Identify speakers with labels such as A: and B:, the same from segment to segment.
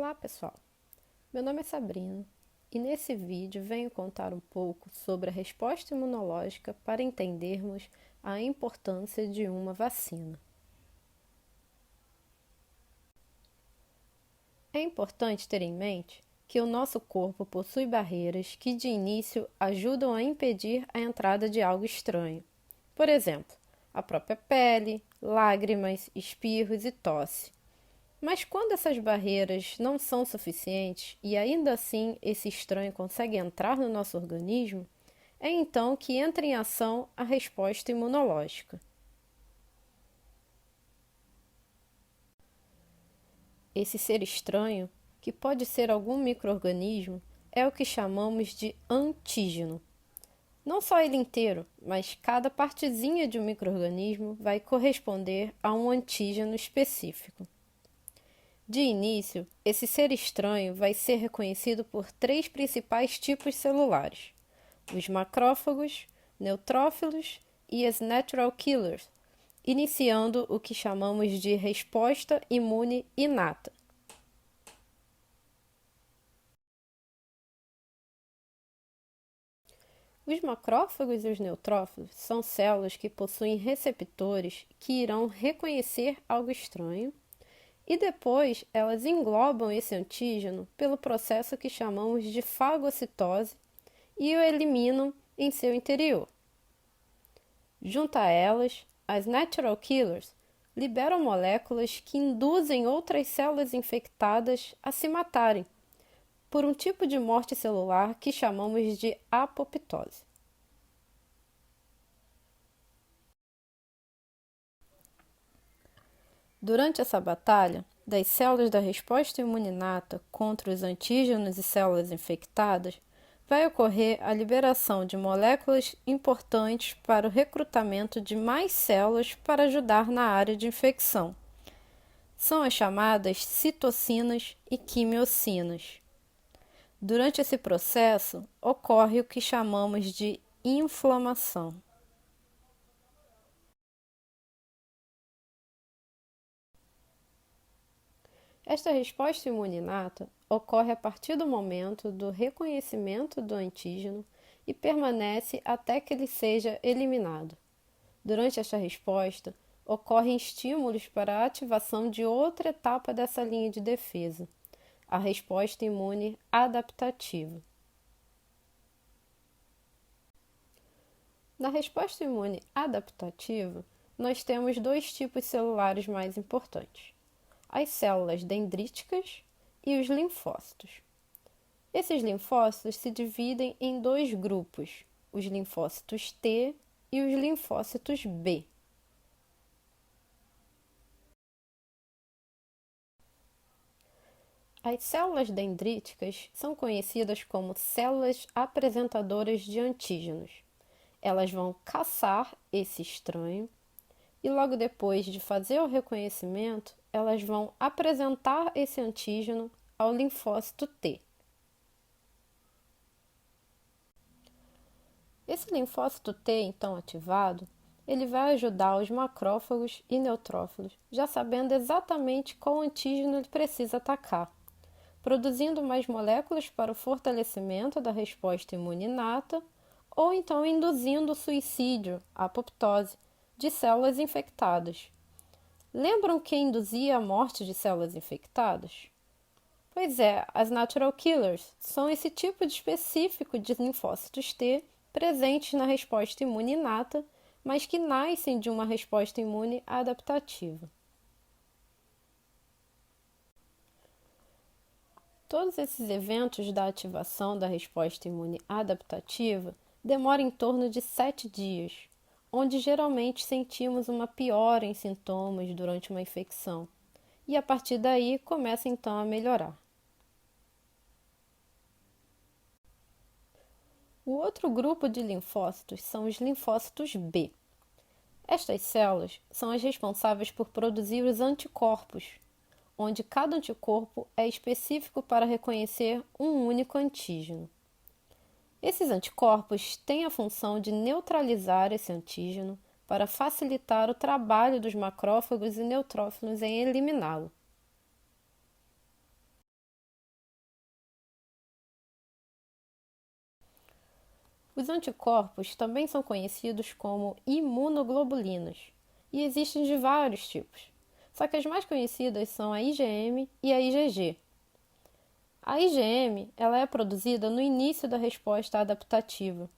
A: Olá pessoal, meu nome é Sabrina e nesse vídeo venho contar um pouco sobre a resposta imunológica para entendermos a importância de uma vacina. É importante ter em mente que o nosso corpo possui barreiras que de início ajudam a impedir a entrada de algo estranho. Por exemplo, a própria pele, lágrimas, espirros e tosse. Mas quando essas barreiras não são suficientes e ainda assim esse estranho consegue entrar no nosso organismo, é então que entra em ação a resposta imunológica. Esse ser estranho, que pode ser algum micro-organismo, é o que chamamos de antígeno. Não só ele inteiro, mas cada partezinha de um micro-organismo vai corresponder a um antígeno específico. De início, esse ser estranho vai ser reconhecido por três principais tipos celulares: os macrófagos, neutrófilos e as natural killers, iniciando o que chamamos de resposta imune inata. Os macrófagos e os neutrófilos são células que possuem receptores que irão reconhecer algo estranho e depois elas englobam esse antígeno pelo processo que chamamos de fagocitose e o eliminam em seu interior. Junto a elas, as natural killers liberam moléculas que induzem outras células infectadas a se matarem, por um tipo de morte celular que chamamos de apoptose. Durante essa batalha, das células da resposta imune inata contra os antígenos e células infectadas, vai ocorrer a liberação de moléculas importantes para o recrutamento de mais células para ajudar na área de infecção. São as chamadas citocinas e quimiocinas. Durante esse processo, ocorre o que chamamos de inflamação. Esta resposta imune inata ocorre a partir do momento do reconhecimento do antígeno e permanece até que ele seja eliminado. Durante esta resposta, ocorrem estímulos para a ativação de outra etapa dessa linha de defesa, a resposta imune adaptativa. Na resposta imune adaptativa, nós temos dois tipos celulares mais importantes: as células dendríticas e os linfócitos. Esses linfócitos se dividem em dois grupos, os linfócitos T e os linfócitos B. As células dendríticas são conhecidas como células apresentadoras de antígenos. Elas vão caçar esse estranho e logo depois de fazer o reconhecimento, elas vão apresentar esse antígeno ao linfócito T. Esse linfócito T, então ativado, ele vai ajudar os macrófagos e neutrófilos, já sabendo exatamente qual antígeno ele precisa atacar, produzindo mais moléculas para o fortalecimento da resposta imune inata ou então induzindo o suicídio, a apoptose, de células infectadas. Lembram que induzia a morte de células infectadas? Pois é, as natural killers são esse tipo de específico de linfócitos T presentes na resposta imune inata, mas que nascem de uma resposta imune adaptativa. Todos esses eventos da ativação da resposta imune adaptativa demoram em torno de 7 dias, onde geralmente sentimos uma piora em sintomas durante uma infecção, e a partir daí começa então a melhorar. O outro grupo de linfócitos são os linfócitos B. Estas células são as responsáveis por produzir os anticorpos, onde cada anticorpo é específico para reconhecer um único antígeno. Esses anticorpos têm a função de neutralizar esse antígeno para facilitar o trabalho dos macrófagos e neutrófilos em eliminá-lo. Os anticorpos também são conhecidos como imunoglobulinas e existem de vários tipos, só que as mais conhecidas são a IgM e a IgG. A IgM ela é produzida no início da resposta adaptativa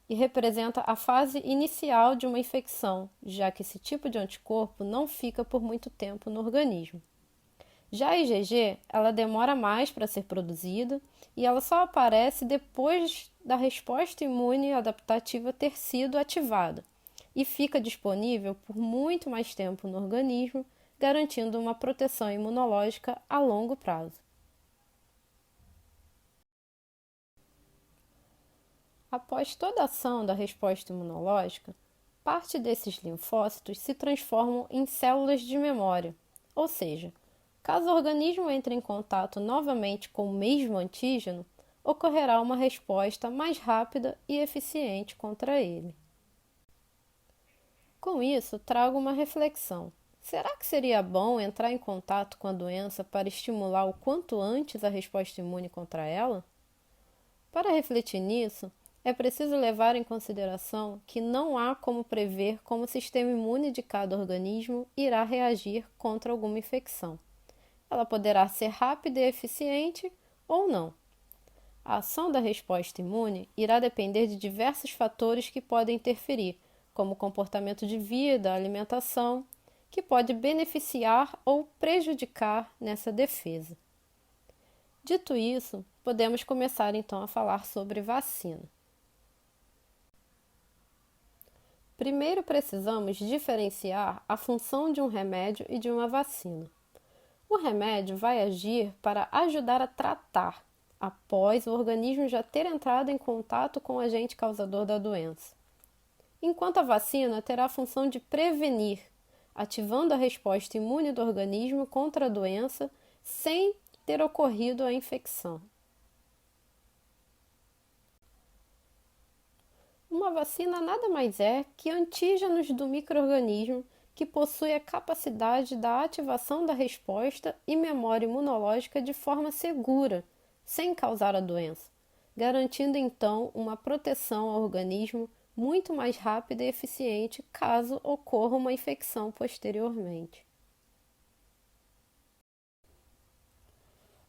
A: e representa a fase inicial de uma infecção, já que esse tipo de anticorpo não fica por muito tempo no organismo. Já a IgG, ela demora mais para ser produzida e ela só aparece depois da resposta imune adaptativa ter sido ativada e fica disponível por muito mais tempo no organismo, garantindo uma proteção imunológica a longo prazo. Após toda a ação da resposta imunológica, parte desses linfócitos se transformam em células de memória, ou seja, caso o organismo entre em contato novamente com o mesmo antígeno, ocorrerá uma resposta mais rápida e eficiente contra ele. Com isso, trago uma reflexão. Será que seria bom entrar em contato com a doença para estimular o quanto antes a resposta imune contra ela? Para refletir nisso, é preciso levar em consideração que não há como prever como o sistema imune de cada organismo irá reagir contra alguma infecção. Ela poderá ser rápida e eficiente ou não. A ação da resposta imune irá depender de diversos fatores que podem interferir, como o comportamento de vida, alimentação, que pode beneficiar ou prejudicar nessa defesa. Dito isso, podemos começar então a falar sobre vacina. Primeiro precisamos diferenciar a função de um remédio e de uma vacina. O remédio vai agir para ajudar a tratar, após o organismo já ter entrado em contato com o agente causador da doença. Enquanto a vacina terá a função de prevenir, ativando a resposta imune do organismo contra a doença sem ter ocorrido a infecção. Uma vacina nada mais é que antígenos do micro-organismo que possui a capacidade da ativação da resposta e memória imunológica de forma segura, sem causar a doença, garantindo então uma proteção ao organismo muito mais rápida e eficiente caso ocorra uma infecção posteriormente.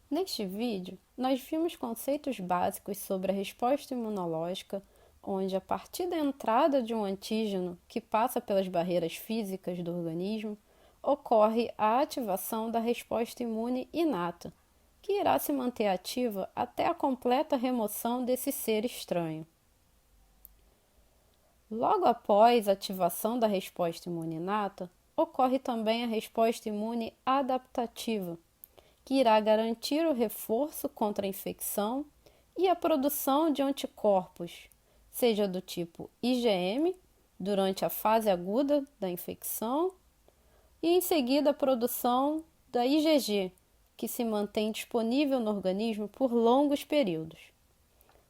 A: Neste vídeo, nós vimos conceitos básicos sobre a resposta imunológica, onde a partir da entrada de um antígeno que passa pelas barreiras físicas do organismo, ocorre a ativação da resposta imune inata, que irá se manter ativa até a completa remoção desse ser estranho. Logo após a ativação da resposta imune inata, ocorre também a resposta imune adaptativa, que irá garantir o reforço contra a infecção e a produção de anticorpos, seja do tipo IgM, durante a fase aguda da infecção, e em seguida a produção da IgG, que se mantém disponível no organismo por longos períodos.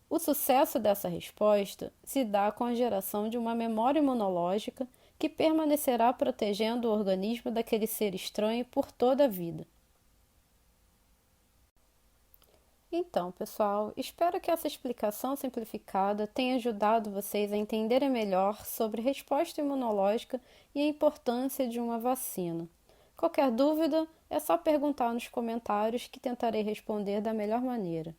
A: O sucesso dessa resposta se dá com a geração de uma memória imunológica que permanecerá protegendo o organismo daquele ser estranho por toda a vida. Então, pessoal, espero que essa explicação simplificada tenha ajudado vocês a entenderem melhor sobre resposta imunológica e a importância de uma vacina. Qualquer dúvida, é só perguntar nos comentários que tentarei responder da melhor maneira.